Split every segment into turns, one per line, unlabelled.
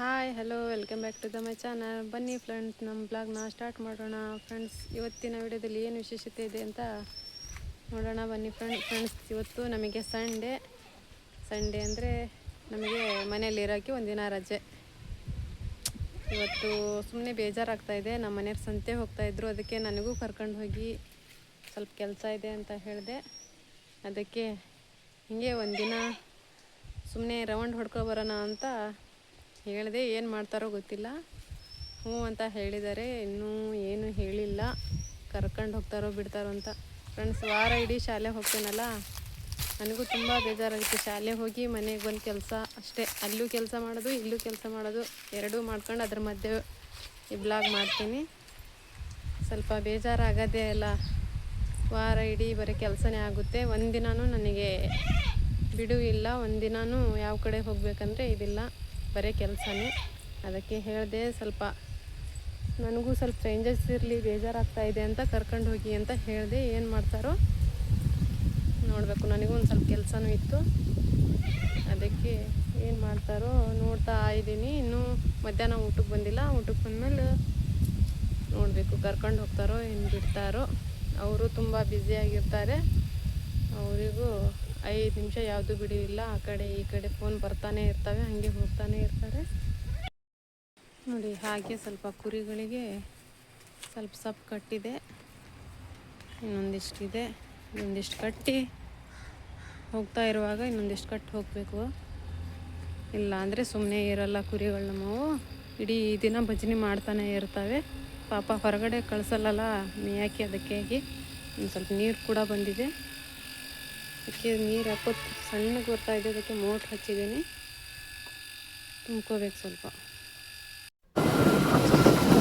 Hi hello welcome back to my channel. ಬನ್ನಿ friends, ನಮ್ಮ ಬ್ಲಾಗ್ನ ಸ್ಟಾರ್ಟ್ ಮಾಡೋಣ. ಫ್ರೆಂಡ್ಸ್, ಇವತ್ತಿನ ವಿಡಿಯೋದಲ್ಲಿ ಏನು ವಿಶೇಷತೆ ಇದೆ ಅಂತ ನೋಡೋಣ. ಬನ್ನಿ ಫ್ರೆಂಡ್ಸ್, ಇವತ್ತು ನಮಗೆ ಸಂಡೇ ಅಂದರೆ ನಮಗೆ ಮನೆಯಲ್ಲಿರೋಕ್ಕೆ ಒಂದಿನ ರಜೆ. ಇವತ್ತು ಸುಮ್ಮನೆ ಬೇಜಾರಾಗ್ತಾಯಿದೆ. ನಮ್ಮ ಮನೆಯವ್ರು ಸಂತೆ ಹೋಗ್ತಾಯಿದ್ರು, ಅದಕ್ಕೆ ನನಗೂ ಕರ್ಕೊಂಡು ಹೋಗಿ ಸ್ವಲ್ಪ ಕೆಲಸ ಇದೆ ಅಂತ ಹೇಳಿದೆ. ಅದಕ್ಕೆ ಹಿಂಗೆ ಒಂದಿನ ಸುಮ್ಮನೆ ರೌಂಡ್ ಹೊಡ್ಕೊಬರೋಣ ಅಂತ ಹೇಳಿದೆ. ಏನು ಮಾಡ್ತಾರೋ ಗೊತ್ತಿಲ್ಲ. ಹ್ಞೂ ಅಂತ ಹೇಳಿದ್ದಾರೆ, ಇನ್ನೂ ಏನು ಹೇಳಿಲ್ಲ. ಕರ್ಕೊಂಡು ಹೋಗ್ತಾರೋ ಬಿಡ್ತಾರೋ ಅಂತ. ಫ್ರೆಂಡ್ಸ್, ವಾರ ಇಡೀ ಶಾಲೆಗೆ ಹೋಗ್ತೇನಲ್ಲ, ನನಗೂ ತುಂಬ ಬೇಜಾರಾಗುತ್ತೆ. ಶಾಲೆ ಹೋಗಿ ಮನೆಗೆ ಬಂದು ಕೆಲಸ ಅಷ್ಟೇ. ಅಲ್ಲೂ ಕೆಲಸ ಮಾಡೋದು, ಇಲ್ಲೂ ಕೆಲಸ ಮಾಡೋದು, ಎರಡೂ ಮಾಡ್ಕೊಂಡು ಅದ್ರ ಮಧ್ಯೆ ಈ ಬ್ಲಾಗ್ ಮಾಡ್ತೀನಿ. ಸ್ವಲ್ಪ ಬೇಜಾರಾಗದೇ ಅಲ್ಲ. ವಾರ ಇಡೀ ಬರೀ ಕೆಲಸನೇ ಆಗುತ್ತೆ. ಒಂದಿನವೂ ನನಗೆ ಬಿಡು ಇಲ್ಲ. ಒಂದಿನವೂ ಯಾವ ಕಡೆ ಹೋಗಬೇಕಂದ್ರೆ ಇದಿಲ್ಲ, ಬರೀ ಕೆಲಸನೇ. ಅದಕ್ಕೆ ಹೇಳಿದೆ, ಸ್ವಲ್ಪ ನನಗೂ ಸ್ವಲ್ಪ ಚೇಂಜಸ್ ಇರಲಿ, ಬೇಜಾರಾಗ್ತಾಯಿದೆ ಅಂತ ಕರ್ಕೊಂಡು ಹೋಗಿ ಅಂತ ಹೇಳಿದೆ. ಏನು ಮಾಡ್ತಾರೋ ನೋಡಬೇಕು. ನನಗೂ ಒಂದು ಸ್ವಲ್ಪ ಕೆಲಸನೂ ಇತ್ತು, ಅದಕ್ಕೆ ಏನು ಮಾಡ್ತಾರೋ ನೋಡ್ತಾ ಇದ್ದೀನಿ. ಇನ್ನೂ ಮಧ್ಯಾಹ್ನ ಊಟಕ್ಕೆ ಬಂದಿಲ್ಲ. ಊಟಕ್ಕೆ ಬಂದಮೇಲೆ ನೋಡಬೇಕು, ಕರ್ಕೊಂಡು ಹೋಗ್ತಾರೋ ಏನು ಬಿಡ್ತಾರೋ. ಅವರು ತುಂಬ ಬ್ಯುಸಿಯಾಗಿರ್ತಾರೆ. ಅವರಿಗೂ 5 ನಿಮಿಷ ಯಾವುದು ಬಿಡುವಿಲ್ಲ. ಆ ಕಡೆ ಈ ಕಡೆ ಫೋನ್ ಬರ್ತಾನೆ ಇರ್ತವೆ, ಹಾಗೆ ಹೋಗ್ತಾನೆ ಇರ್ತಾರೆ ನೋಡಿ. ಹಾಗೆ ಸ್ವಲ್ಪ ಕುರಿಗಳಿಗೆ ಸ್ವಲ್ಪ ಸೊಪ್ಪು ಕಟ್ಟಿದೆ, ಇನ್ನೊಂದಿಷ್ಟಿದೆ. ಇನ್ನೊಂದಿಷ್ಟು ಕಟ್ಟಿ ಹೋಗ್ತಾ ಇರುವಾಗ ಇನ್ನೊಂದಿಷ್ಟು ಕಟ್ಟಿ ಹೋಗಬೇಕು. ಇಲ್ಲ ಅಂದರೆ ಸುಮ್ಮನೆ ಇರಲ್ಲ ಕುರಿಗಳು. ನಮ್ಮವು ಇಡೀ ದಿನ ಭಜನೆ ಮಾಡ್ತಾನೆ ಇರ್ತವೆ. ಪಾಪ ಹೊರಗಡೆ ಕಳಿಸಲ್ಲ ಮೇಯಕ್ಕೆ. ಅದಕ್ಕೆ ಒಂದು ಸ್ವಲ್ಪ ನೀರು ಕೂಡ ಬಂದಿದೆ. ಅದಕ್ಕೆ ನೀರು ಹಾಕೋದು ಸಣ್ಣಗೆ ಬರ್ತಾಯಿದೆ. ಅದಕ್ಕೆ ಮೋಟ್ರ್ ಹಚ್ಚಿದ್ದೀನಿ, ತುಂಬ್ಕೋಬೇಕು ಸ್ವಲ್ಪ.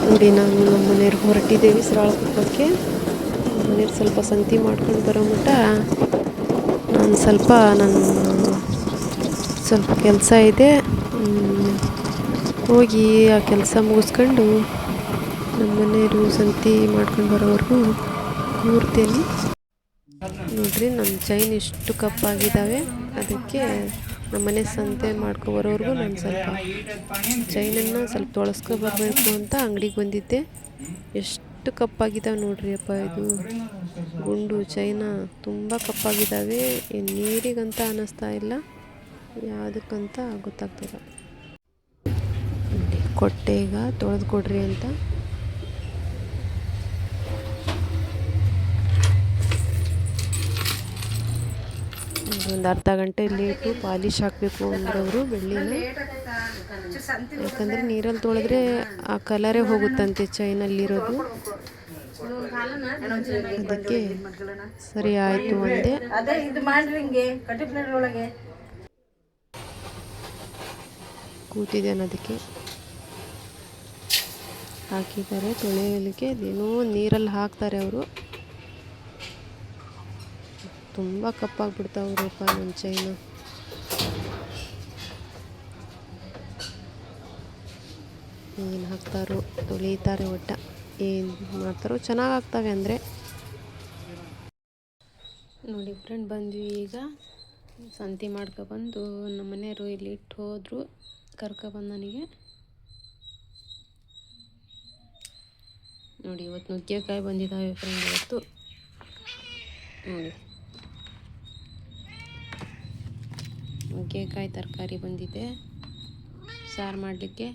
ನೋಡಿ, ನಾನು ನಮ್ಮ ಮನೆಯವ್ರು ಹೊರಟಿದ್ದೇವೆ ಸಿರಾಳಕೊಪ್ಪಕ್ಕೆ. ಮನೆಯವ್ರು ಸ್ವಲ್ಪ ಸಂತಿ ಮಾಡ್ಕೊಂಡು ಬರೋ ಮಟ್ಟ ನಾನು ಸ್ವಲ್ಪ ಕೆಲಸ ಇದೆ, ಹೋಗಿ ಆ ಕೆಲಸ ಮುಗಿಸ್ಕೊಂಡು ನಮ್ಮ ಮನೆಯವರು ಸಂತಿ ಮಾಡ್ಕೊಂಡು ಬರೋವರೆಗೂ ಕೂರ್ತೀನಿ. ನೋಡ್ರಿ, ನನ್ನ ಚೈನ್ ಇಷ್ಟು ಕಪ್ಪಾಗಿದ್ದಾವೆ. ಅದಕ್ಕೆ ನಮ್ಮನೆ ಸಂತೆ ಮಾಡ್ಕೊಬರೋವರೆಗೂ ನಾನು ಸ್ವಲ್ಪ ಚೈನನ್ನು ಸ್ವಲ್ಪ ತೊಳಸ್ಕೊಬರ್ಬೇಕು ಅಂತ ಅಂಗಡಿಗೆ ಬಂದಿದ್ದೆ. ಎಷ್ಟು ಕಪ್ಪಾಗಿದ್ದಾವೆ ನೋಡ್ರಿ ಅಪ್ಪ. ಇದು ಗುಂಡು ಚೈನ ತುಂಬ ಕಪ್ಪಾಗಿದ್ದಾವೆ. ನೀರಿಗಂತ ಅನ್ನಿಸ್ತಾ ಇಲ್ಲ, ಯಾವುದಕ್ಕಂತ ಗೊತ್ತಾಗ್ತಿಲ್ಲ. ಕೊಟ್ಟೆ ಈಗ ತೊಳೆದು ಕೊಡ್ರಿ ಅಂತ. ಒಂದು ಅರ್ಧ ಗಂಟೆ ಲೇಟು. ಪಾಲಿಶ್ ಹಾಕಬೇಕು ಅಂದ್ರೆ ಅವರು ಬೆಳ್ಳಿನ, ಯಾಕಂದರೆ ನೀರಲ್ಲಿ ತೊಳೆದ್ರೆ ಆ ಕಲರೇ ಹೋಗುತ್ತಂತೆ ಚೈನಲ್ಲಿರೋದು. ಅದಕ್ಕೆ ಸರಿ ಆಯಿತು ಅಂದೆ. ಕೂತಿದ್ದೇನೆ. ಅದಕ್ಕೆ ಹಾಕಿದ್ದಾರೆ ತೊಳೆಯಲಿಕ್ಕೆ. ಅದೇನೋ ನೀರಲ್ಲಿ ಹಾಕ್ತಾರೆ ಅವರು. ತುಂಬ ಕಪ್ಪಾಗಿಬಿಡ್ತಾವ್ರಪ್ಪ ನನ್ನ ಚೈನು. ಏನು ಹಾಕ್ತಾರೋ, ತೊಳಿತಾರೆ ಒಟ್ಟ ಏನು ಮಾಡ್ತಾರೋ. ಚೆನ್ನಾಗಿ ಆಗ್ತವೆ ಅಂದರೆ. ನೋಡಿ ಫ್ರೆಂಡ್, ಬಂದ್ವಿ ಈಗ. ಸಂತಿ ಮಾಡ್ಕೊಬಂದು ನಮ್ಮ ಮನೆಯವರು ಇಲ್ಲಿ ಇಟ್ಟು ಹೋದರು. ಕರ್ಕೊಬಂದು ನನಗೆ ನೋಡಿ, ಇವತ್ತು ನುಗ್ಗೆಕಾಯಿ ಬಂದಿದ್ದಾವೆ ಫ್ರೆಂಡ್. ಇವತ್ತು ನೋಡಿ, ನುಗ್ಗೆಕಾಯಿ ತರಕಾರಿ ಬಂದಿದೆ ಸಾರು ಮಾಡಲಿಕ್ಕೆ.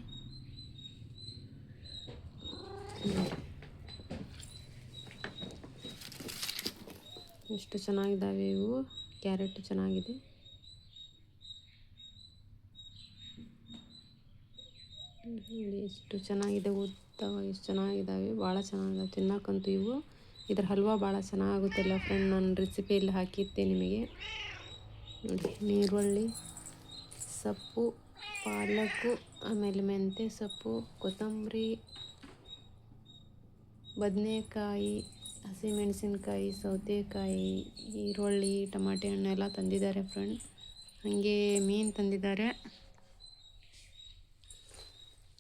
ಎಷ್ಟು ಚೆನ್ನಾಗಿದ್ದಾವೆ ಇವು. ಕ್ಯಾರೆಟ್ ಚೆನ್ನಾಗಿದೆ. ಎಷ್ಟು ಚೆನ್ನಾಗಿದೆ, ಉದ್ದವ ಎಷ್ಟು ಚೆನ್ನಾಗಿದ್ದಾವೆ. ಭಾಳ ಚೆನ್ನಾಗಿದ್ದಾವೆ ತಿನ್ನೋಕ್ಕಂತೂ ಇವು. ಇದ್ರ ಹಲ್ವಾ ಭಾಳ ಚೆನ್ನಾಗುತ್ತಲ್ಲ ಫ್ರೆಂಡ್. ನಾನು ರೆಸಿಪಿಯಲ್ಲಿ ಹಾಕಿದ್ದೆ ನಿಮಗೆ ನೋಡಿ. ನೀರುಳ್ಳಿ, ಸೊಪ್ಪು, ಪಾಲಕ್ಕು, ಆಮೇಲೆ ಮೆಂತ್ಯ ಸೊಪ್ಪು, ಕೊತ್ತಂಬರಿ, ಬದನೆಕಾಯಿ, ಹಸಿಮೆಣಸಿನ್ಕಾಯಿ, ಸೌತೆಕಾಯಿ, ಈರುಳ್ಳಿ, ಟಮಾಟೆ ಹಣ್ಣು ಎಲ್ಲ ತಂದಿದ್ದಾರೆ ಫ್ರೆಂಡ್. ಹಾಗೆ ಮೀನು ತಂದಿದ್ದಾರೆ.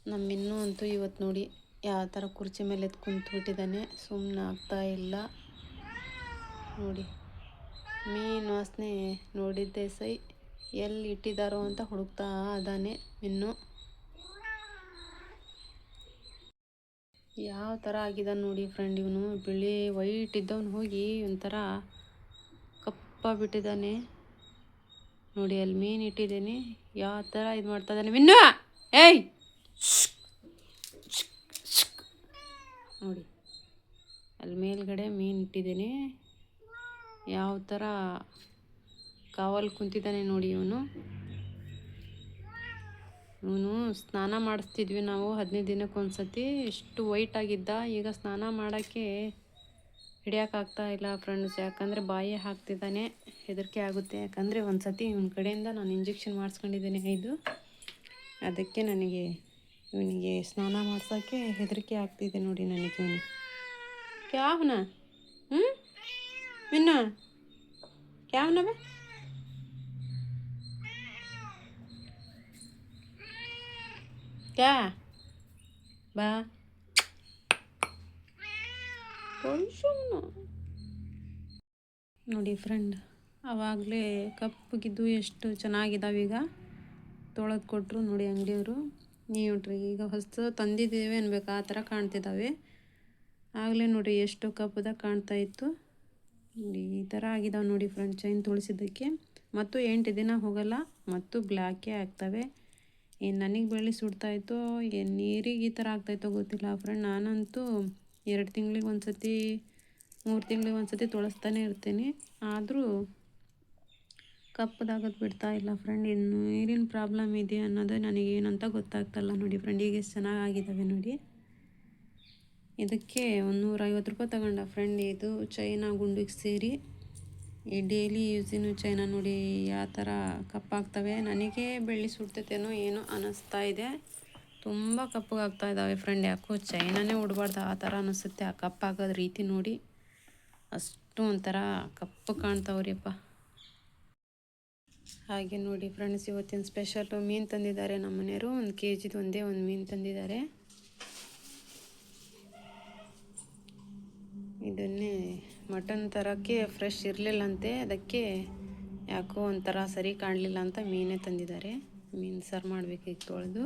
ನಮ್ಮ ಮಿನ್ನು ಅಂತೂ ಇವತ್ತು ನೋಡಿ ಯಾವ ಥರ ಕುರ್ಚಿ ಮೇಲೆ ಎದ್ದು ಕುಂತ್ಬಿಟ್ಟಿದ್ದಾನೆ, ಸುಮ್ಮನೆ ಆಗ್ತಾ ಇಲ್ಲ ನೋಡಿ. ಮೀನು ವಾಸನೆ ನೋಡಿದ್ದೆ ಸೈ, ಎಲ್ಲಿ ಇಟ್ಟಿದ್ದಾರೋ ಅಂತ ಹುಡುಕ್ತಾ ಅದಾನೆ ಮಿನ್ನು. ಯಾವ ಥರ ಆಗಿದಾನೆ ನೋಡಿ ಫ್ರೆಂಡ್. ಇವನು ಬಿಳಿ ವೈಟ್ ಇದ್ದವನು ಹೋಗಿ ಒಂಥರ ಕಪ್ಪಾಗ್ಬಿಟ್ಟಿದ್ದಾನೆ ನೋಡಿ. ಅಲ್ಲಿ ಮೀನು ಇಟ್ಟಿದ್ದೀನಿ, ಯಾವ ಥರ ಇದು ಮಾಡ್ತಾ ಇದ್ದಾನೆ ಮಿನ್ನು. ಏಯ್ ನೋಡಿ, ಅಲ್ಲಿ ಮೇಲ್ಗಡೆ ಮೀನು ಇಟ್ಟಿದ್ದೀನಿ, ಯಾವ ಥರ ಕಾವಲು ಕುಂತಿದ್ದಾನೆ ನೋಡಿ. ಇವನು ಸ್ನಾನ ಮಾಡಿಸ್ತಿದ್ವಿ ನಾವು 15 ದಿನಕ್ಕೆ ಒಂದ್ಸತಿ. ಇಷ್ಟು ವೈಟ್ ಆಗಿದ್ದ, ಈಗ ಸ್ನಾನ ಮಾಡೋಕ್ಕೆ ಹಿಡಿಯೋಕ್ಕಾಗ್ತಾ ಇಲ್ಲ ಫ್ರೆಂಡ್ಸ್. ಯಾಕಂದರೆ ಬಾಯಿ ಹಾಕ್ತಿದ್ದಾನೆ, ಹೆದರಿಕೆ ಆಗುತ್ತೆ. ಯಾಕಂದರೆ ಒಂದು ಸತಿ ಇವನ ಕಡೆಯಿಂದ ನಾನು ಇಂಜೆಕ್ಷನ್ ಮಾಡಿಸ್ಕೊಂಡಿದ್ದೇನೆ 5. ಅದಕ್ಕೆ ನನಗೆ ಇವನಿಗೆ ಸ್ನಾನ ಮಾಡ್ಸೋಕ್ಕೆ ಹೆದರಿಕೆ ಆಗ್ತಿದೆ ನೋಡಿ ನನಗೆ. ಇವನು ಕ್ಯಾವ್ನ ಮಿನ್ನ ಕ್ಯಾವ್ನ ಬಾ ಕ್ಯಾ ಬಾ ನೋಡಿ ಫ್ರೆಂಡ್. ಆವಾಗಲೇ ಕಪ್ಪಗಿದ್ದು ಎಷ್ಟು ಚೆನ್ನಾಗಿದ್ದಾವೆ. ಈಗ ತೊಳೆದು ಕೊಟ್ಟರು ನೋಡಿ ಅಂಗಡಿಯವರು. ನೀವು ನೋಡ್ರಿ, ಈಗ ಹೊಸ ತಂದಿದ್ದೇವೆ ಅನ್ಬೇಕು, ಆ ಥರ ಕಾಣ್ತಿದ್ದಾವೆ. ಆಗಲೇ ನೋಡಿ ಎಷ್ಟು ಕಪ್ಪದಾಗ ಕಾಣ್ತಾ ಇತ್ತು ನೋಡಿ. ಈ ಥರ ಆಗಿದ್ದಾವೆ ನೋಡಿ ಫ್ರೆಂಡ್ ಚೈನ್ ತುಳಿಸಿದ್ದಕ್ಕೆ. ಮತ್ತು 8 ದಿನ ಹೋಗಲ್ಲ, ಮತ್ತು ಬ್ಲ್ಯಾಕೇ ಆಗ್ತವೆ. ಏನು ನನಗೆ ಬೆಳ್ಳಿ ಸುಡ್ತಾಯಿತ್ತೋ ಏನು ನೀರಿಗೆ ಈ ಥರ ಆಗ್ತಾಯಿತ್ತೋ ಗೊತ್ತಿಲ್ಲ ಫ್ರೆಂಡ್. ನಾನಂತೂ 2 ತಿಂಗಳಿಗೆ ಒಂದ್ಸತಿ 3 ತಿಂಗಳಿಗೆ ಒಂದ್ಸತಿ ತೊಳಸ್ತಾನೆ ಇರ್ತೀನಿ, ಆದರೂ ಕಪ್ಪದಾಗೋದು ಬಿಡ್ತಾ ಇಲ್ಲ ಫ್ರೆಂಡ್. ಇನ್ನು ನೀರಿನ ಪ್ರಾಬ್ಲಮ್ ಇದೆ ಅನ್ನೋದು ನನಗೇನಂತ ಗೊತ್ತಾಗ್ತಲ್ಲ ನೋಡಿ ಫ್ರೆಂಡ್. ಈಗ ಎಷ್ಟು ಚೆನ್ನಾಗಿದ್ದಾವೆ ನೋಡಿ. ಇದಕ್ಕೆ 150 ರೂಪಾಯಿ ತಗೊಂಡ ಫ್ರೆಂಡ್. ಇದು ಚೈನಾ ಗುಂಡಿಗೆ ಸೇರಿ ಈ ಡೈಲಿ ಯೂಸಿನ ಚೈನಾ ನೋಡಿ ಯಾವ ಥರ ಕಪ್ಪಾಗ್ತವೆ. ನನಗೆ ಬೆಳ್ಳಿ ಸುಡ್ತೈತೇನೋ ಏನೋ ಅನ್ನಿಸ್ತಾ ಇದೆ. ತುಂಬ ಕಪ್ಪಗಾಗ್ತಾ ಇದ್ದಾವೆ ಫ್ರೆಂಡ್. ಯಾಕೋ ಚೈನಾನೇ ಉಡಬಾರ್ದು ಆ ಥರ ಅನ್ನಿಸುತ್ತೆ. ಆ ಕಪ್ಪಾಗೋದು ರೀತಿ ನೋಡಿ ಅಷ್ಟು ಒಂಥರ ಕಪ್ಪು ಕಾಣ್ತಾವ್ರಿಯಪ್ಪ. ಹಾಗೆ ನೋಡಿ ಫ್ರೆಂಡ್ಸ್, ಇವತ್ತಿನ ಸ್ಪೆಷಲ್ಲು ಮೀನು ತಂದಿದ್ದಾರೆ ನಮ್ಮ ಮನೆಯವರು. 1 kg ಒಂದೇ ಒಂದು ಮೀನು ತಂದಿದ್ದಾರೆ. ಇದನ್ನೇ ಮಟನ್ ತರೋಕ್ಕೆ ಫ್ರೆಶ್ ಇರಲಿಲ್ಲಂತೆ, ಅದಕ್ಕೆ ಯಾಕೋ ಒಂಥರ ಸರಿ ಕಾಣಲಿಲ್ಲ ಅಂತ ಮೀನೇ ತಂದಿದ್ದಾರೆ. ಮೀನು ಸಾರು ಮಾಡಬೇಕೀಗ ತೊಳೆದು.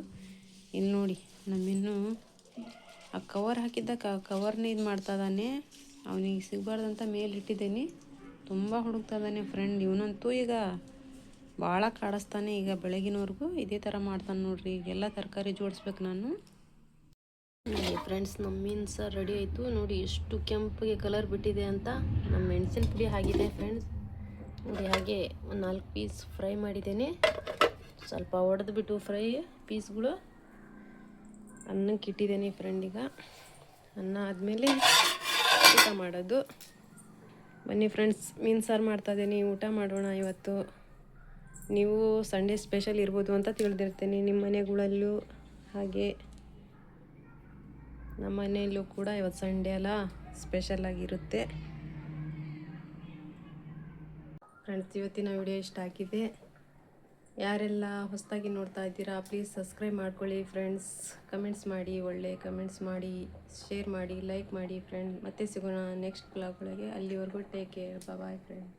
ಇಲ್ಲಿ ನೋಡಿ ನಮ್ಮಿನ್ನು ಆ ಕವರ್ ಹಾಕಿದ್ದ ಕವರ್ನೇ ಇದು ಮಾಡ್ತಾ ಇದ್ದಾನೆ. ಅವನಿಗೆ ಸಿಗಬಾರ್ದಂತ ಮೇಲೆ ಇಟ್ಟಿದ್ದೀನಿ, ತುಂಬ ಹುಡುಕ್ತಾ ಇದ್ದಾನೆ ಫ್ರೆಂಡ್. ಇವನಂತೂ ಈಗ ಭಾಳ ಕಾಡಿಸ್ತಾನೆ. ಈಗ ಬೆಳಗಿನವರೆಗೂ ಇದೇ ಥರ ಮಾಡ್ತಾನೆ ನೋಡ್ರಿ. ಈಗೆಲ್ಲ ತರಕಾರಿ ಜೋಡಿಸ್ಬೇಕು ನಾನು ನೋಡಿ ಫ್ರೆಂಡ್ಸ್. ನಮ್ಮ ಮೀನು ಸಾರು ರೆಡಿ ಆಯಿತು ನೋಡಿ. ಎಷ್ಟು ಕೆಂಪಿಗೆ ಕಲರ್ ಬಿಟ್ಟಿದೆ ಅಂತ. ನಮ್ಮ ಮೆಣಸಿನ ಪುಡಿ ಆಗಿದೆ ಫ್ರೆಂಡ್ಸ್ ನೋಡಿ. ಹಾಗೆ ಒಂದು 4 ಪೀಸ್ ಫ್ರೈ ಮಾಡಿದ್ದೇನೆ, ಸ್ವಲ್ಪ ಒಡೆದ್ಬಿಟ್ಟು ಫ್ರೈ ಪೀಸ್ಗಳು ಅನ್ನಕ್ಕೆ ಇಟ್ಟಿದ್ದೇನೆ ಫ್ರೆಂಡ್. ಈಗ ಅನ್ನ ಆದಮೇಲೆ ಊಟ ಮಾಡೋದು. ಬನ್ನಿ ಫ್ರೆಂಡ್ಸ್, ಮೀನು ಸಾರು ಮಾಡ್ತಾಯಿದ್ದೀನಿ, ಊಟ ಮಾಡೋಣ ಇವತ್ತು. ನೀವು ಸಂಡೇ ಸ್ಪೆಷಲ್ ಇರ್ಬೋದು ಅಂತ ತಿಳಿದಿರ್ತೀನಿ ನಿಮ್ಮ ಮನೆಗಳಲ್ಲೂ. ಹಾಗೆ ನಮ್ಮ ಮನೆಯಲ್ಲೂ ಕೂಡ ಇವತ್ತು ಸಂಡೇ ಅಲ್ಲ, ಸ್ಪೆಷಲಾಗಿರುತ್ತೆ ಫ್ರೆಂಡ್ಸ್. ಇವತ್ತಿನ ವಿಡಿಯೋ ಇಷ್ಟ ಆಗಿದೆ. ಯಾರೆಲ್ಲ ಹೊಸದಾಗಿ ನೋಡ್ತಾ ಇದ್ದೀರಾ ಪ್ಲೀಸ್ ಸಬ್ಸ್ಕ್ರೈಬ್ ಮಾಡ್ಕೊಳ್ಳಿ ಫ್ರೆಂಡ್ಸ್. ಕಮೆಂಟ್ಸ್ ಮಾಡಿ, ಒಳ್ಳೆ ಕಮೆಂಟ್ಸ್ ಮಾಡಿ, ಶೇರ್ ಮಾಡಿ, ಲೈಕ್ ಮಾಡಿ ಫ್ರೆಂಡ್. ಮತ್ತೆ ಸಿಗೋಣ ನೆಕ್ಸ್ಟ್ ಬ್ಲಾಗ್ ಒಳಗೆ. ಅಲ್ಲಿವರೆಗೂ ಟೇಕ್ ಕೇರ್, ಬಾಯ್ ಫ್ರೆಂಡ್.